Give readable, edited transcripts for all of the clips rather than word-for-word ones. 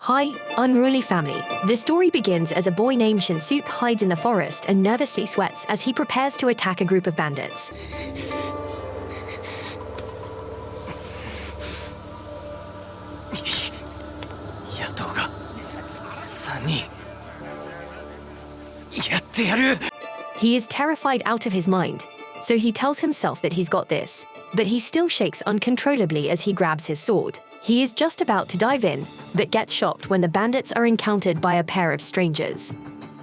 Hi, unruly family. The story begins as a boy named Shinsuke hides in the forest and nervously sweats as he prepares to attack a group of bandits. He is terrified out of his mind, so he tells himself that he's got this, but he still shakes uncontrollably as he grabs his sword. He is just about to dive in, but gets shocked when the bandits are encountered by a pair of strangers.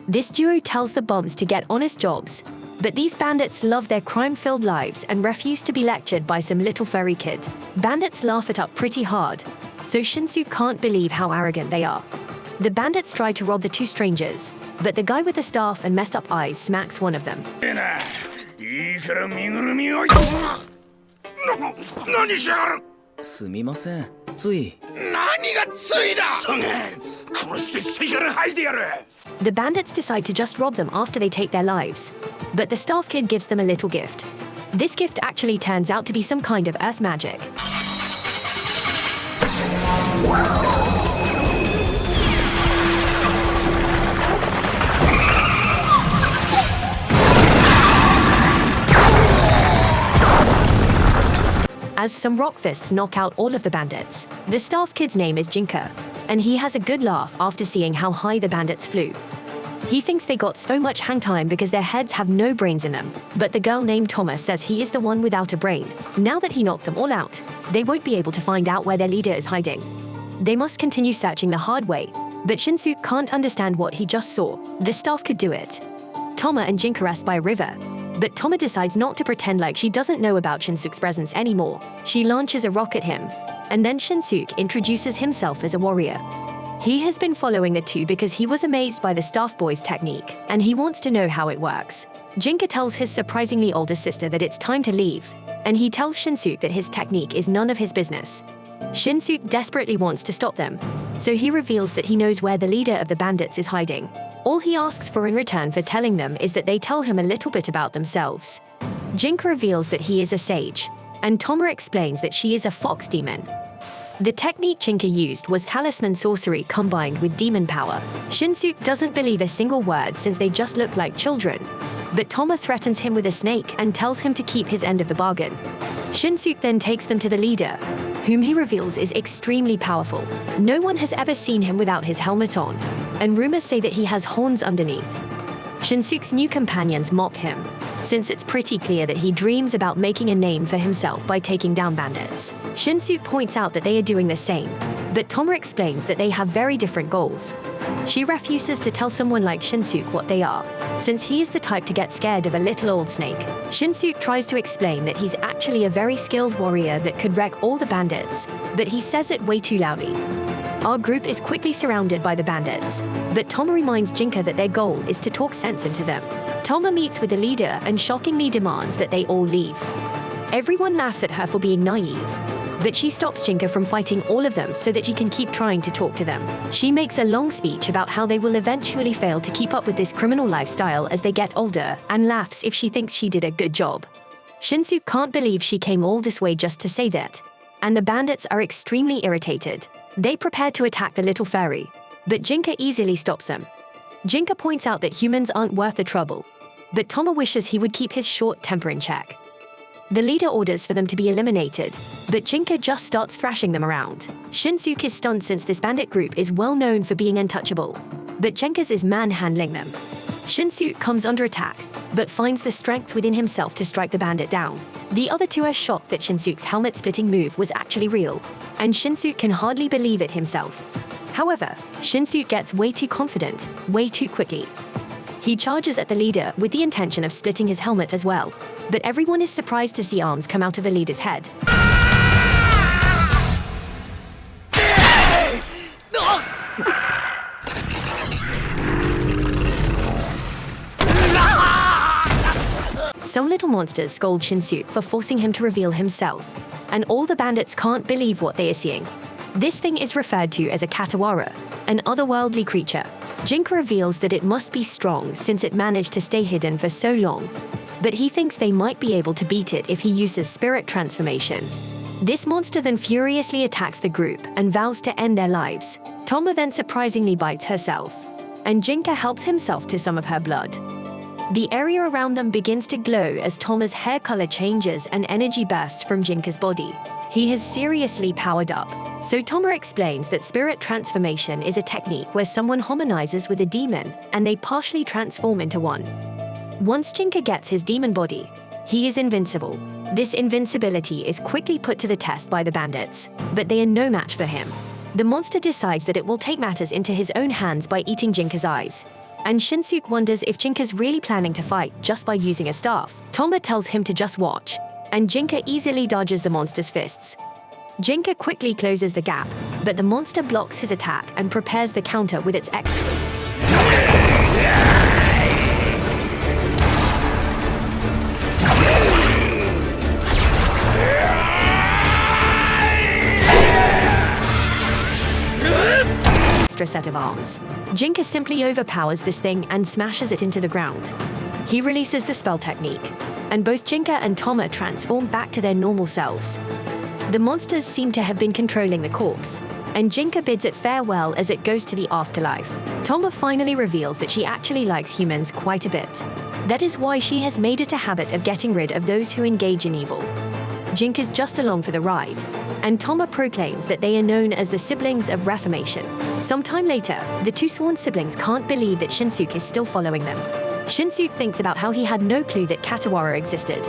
This duo tells the bums to get honest jobs, but these bandits love their crime-filled lives and refuse to be lectured by some little furry kid. Bandits laugh it up pretty hard, so Shinsuke can't believe how arrogant they are. The bandits try to rob the two strangers, but the guy with the staff and messed up eyes smacks one of them. The bandits decide to just rob them after they take their lives, but the staff kid gives them a little gift. This gift actually turns out to be some kind of earth magic. As some rock fists knock out all of the bandits. The staff kid's name is Jinka, and he has a good laugh after seeing how high the bandits flew. He thinks they got so much hang time because their heads have no brains in them, but the girl named Tama says he is the one without a brain. Now that he knocked them all out, they won't be able to find out where their leader is hiding. They must continue searching the hard way, but Shinsuke can't understand what he just saw. The staff could do it. Tama and Jinka rest by a river, but Tama decides not to pretend like she doesn't know about Shinsuke's presence anymore. She launches a rock at him, and then Shinsuke introduces himself as a warrior. He has been following the two because he was amazed by the staff boy's technique, and he wants to know how it works. Jinka tells his surprisingly older sister that it's time to leave, and he tells Shinsuke that his technique is none of his business. Shinsuke desperately wants to stop them, so he reveals that he knows where the leader of the bandits is hiding. All he asks for in return for telling them is that they tell him a little bit about themselves. Jinka reveals that he is a sage, and Tama explains that she is a fox demon. The technique Jinka used was talisman sorcery combined with demon power. Shinsuke doesn't believe a single word since they just look like children, but Tama threatens him with a snake and tells him to keep his end of the bargain. Shinsuke then takes them to the leader, whom he reveals is extremely powerful. No one has ever seen him without his helmet on, and rumors say that he has horns underneath. Shinsuke's new companions mock him, since it's pretty clear that he dreams about making a name for himself by taking down bandits. Shinsuke points out that they are doing the same, but Tama explains that they have very different goals. She refuses to tell someone like Shinsuke what they are, since he is the type to get scared of a little old snake. Shinsuke tries to explain that he's actually a very skilled warrior that could wreck all the bandits, but he says it way too loudly. Our group is quickly surrounded by the bandits, but Tama reminds Jinka that their goal is to talk sense into them. Tama meets with the leader and shockingly demands that they all leave. Everyone laughs at her for being naive, but she stops Jinka from fighting all of them so that she can keep trying to talk to them. She makes a long speech about how they will eventually fail to keep up with this criminal lifestyle as they get older, and laughs if she thinks she did a good job. Shinsuke can't believe she came all this way just to say that, and the bandits are extremely irritated. They prepare to attack the little fairy, but Jinka easily stops them. Jinka points out that humans aren't worth the trouble, but Tama wishes he would keep his short temper in check. The leader orders for them to be eliminated, but Jinka just starts thrashing them around. Shinsuke is stunned since this bandit group is well known for being untouchable, but Jinka's is manhandling them. Shinsuke comes under attack, but finds the strength within himself to strike the bandit down. The other two are shocked that Shinsuke's helmet-splitting move was actually real, and Shinsuke can hardly believe it himself. However, Shinsuke gets way too confident, way too quickly. He charges at the leader with the intention of splitting his helmet as well, but everyone is surprised to see arms come out of the leader's head. Some little monsters scold Shinsuke for forcing him to reveal himself, and all the bandits can't believe what they are seeing. This thing is referred to as a katawara, an otherworldly creature. Jinka reveals that it must be strong since it managed to stay hidden for so long, but he thinks they might be able to beat it if he uses spirit transformation. This monster then furiously attacks the group and vows to end their lives. Tama then surprisingly bites herself, and Jinka helps himself to some of her blood. The area around them begins to glow as Tama's hair color changes and energy bursts from Jinka's body. He has seriously powered up. So Tama explains that spirit transformation is a technique where someone harmonizes with a demon and they partially transform into one. Once Jinka gets his demon body, he is invincible. This invincibility is quickly put to the test by the bandits, but they are no match for him. The monster decides that it will take matters into his own hands by eating Jinka's eyes. And Shinsuke wonders if Jinka's really planning to fight just by using a staff. Tama tells him to just watch, and Jinka easily dodges the monster's fists. Jinka quickly closes the gap, but the monster blocks his attack and prepares the counter with its extra set of arms. Jinka simply overpowers this thing and smashes it into the ground. He releases the spell technique, and both Jinka and Tama transform back to their normal selves. The monsters seem to have been controlling the corpse, and Jinka bids it farewell as it goes to the afterlife. Tama finally reveals that she actually likes humans quite a bit. That is why she has made it a habit of getting rid of those who engage in evil. Jinka's just along for the ride, and Tama proclaims that they are known as the siblings of reformation. Sometime later, the two sworn siblings can't believe that Shinsuke is still following them. Shinsuke thinks about how he had no clue that Katawara existed.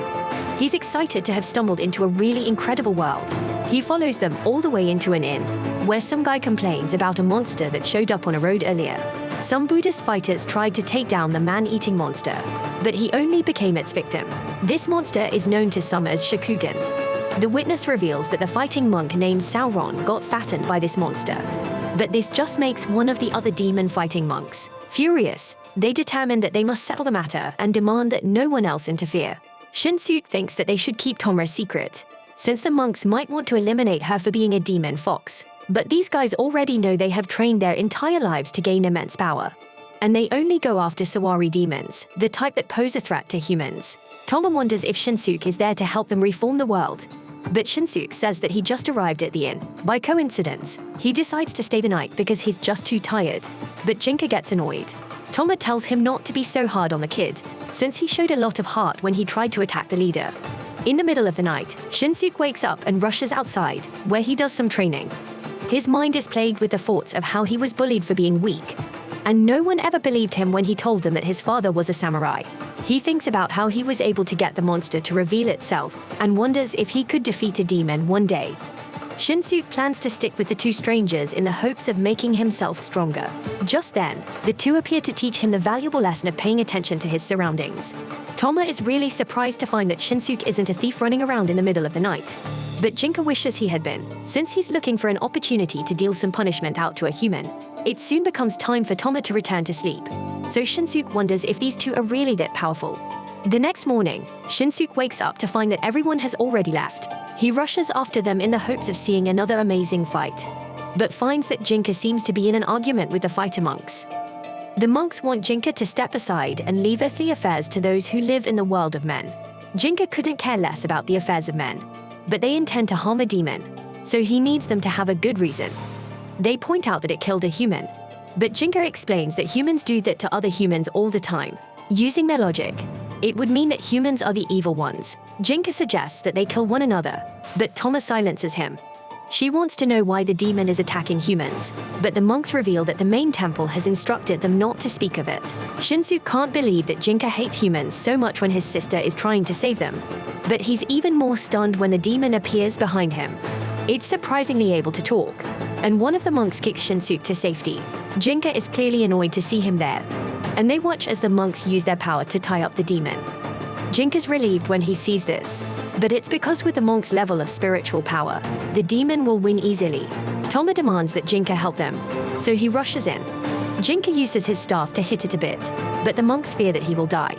He's excited to have stumbled into a really incredible world. He follows them all the way into an inn, where some guy complains about a monster that showed up on a road earlier. Some Buddhist fighters tried to take down the man-eating monster, but he only became its victim. This monster is known to some as Shakugan. The witness reveals that the fighting monk named Sauron got fattened by this monster, but this just makes one of the other demon fighting monks. Furious, they determine that they must settle the matter and demand that no one else interfere. Shinsuke thinks that they should keep Tama a secret, since the monks might want to eliminate her for being a demon fox. But these guys already know they have trained their entire lives to gain immense power, and they only go after Sawari demons, the type that pose a threat to humans. Tama wonders if Shinsuke is there to help them reform the world, but Shinsuke says that he just arrived at the inn. By coincidence, he decides to stay the night because he's just too tired, but Jinka gets annoyed. Tama tells him not to be so hard on the kid, since he showed a lot of heart when he tried to attack the leader. In the middle of the night, Shinsuke wakes up and rushes outside, where he does some training. His mind is plagued with the thoughts of how he was bullied for being weak, and no one ever believed him when he told them that his father was a samurai. He thinks about how he was able to get the monster to reveal itself, and wonders if he could defeat a demon one day. Shinsuke plans to stick with the two strangers in the hopes of making himself stronger. Just then, the two appear to teach him the valuable lesson of paying attention to his surroundings. Tama is really surprised to find that Shinsuke isn't a thief running around in the middle of the night, but Jinka wishes he had been, since he's looking for an opportunity to deal some punishment out to a human. It soon becomes time for Tama to return to sleep, so Shinsuke wonders if these two are really that powerful. The next morning, Shinsuke wakes up to find that everyone has already left. He rushes after them in the hopes of seeing another amazing fight, but finds that Jinka seems to be in an argument with the fighter monks. The monks want Jinka to step aside and leave earthly affairs to those who live in the world of men. Jinka couldn't care less about the affairs of men, but they intend to harm a demon, so he needs them to have a good reason. They point out that it killed a human, but Jinka explains that humans do that to other humans all the time. Using their logic, it would mean that humans are the evil ones. Jinka suggests that they kill one another, but Tama silences him. She wants to know why the demon is attacking humans, but the monks reveal that the main temple has instructed them not to speak of it. Shinsuke can't believe that Jinka hates humans so much when his sister is trying to save them, but he's even more stunned when the demon appears behind him. It's surprisingly able to talk, and one of the monks kicks Shinsuke to safety. Jinka is clearly annoyed to see him there, and they watch as the monks use their power to tie up the demon. Jinka's relieved when he sees this, but it's because with the monk's level of spiritual power, the demon will win easily. Tama demands that Jinka help them, so he rushes in. Jinka uses his staff to hit it a bit, but the monks fear that he will die.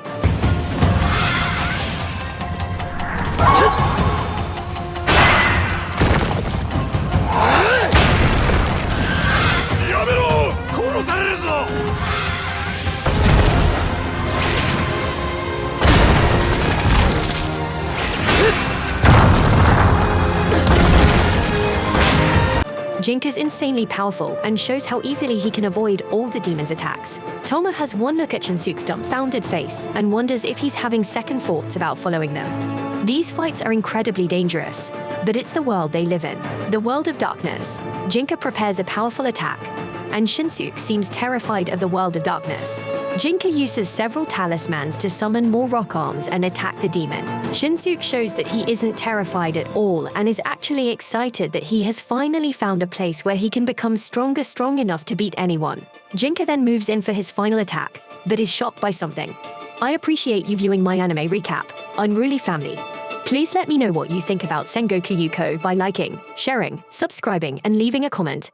Jinka's insanely powerful and shows how easily he can avoid all the demon's attacks. Tama has one look at Shinsuke's dumbfounded face and wonders if he's having second thoughts about following them. These fights are incredibly dangerous, but it's the world they live in, the world of darkness. Jinka prepares a powerful attack, and Shinsuke seems terrified of the world of darkness. Jinka uses several talismans to summon more rock arms and attack the demon. Shinsuke shows that he isn't terrified at all and is actually excited that he has finally found a place where he can become strong enough to beat anyone. Jinka then moves in for his final attack, but is shocked by something. I appreciate you viewing my anime recap, Unruly Family. Please let me know what you think about Sengoku Yuko by liking, sharing, subscribing, and leaving a comment.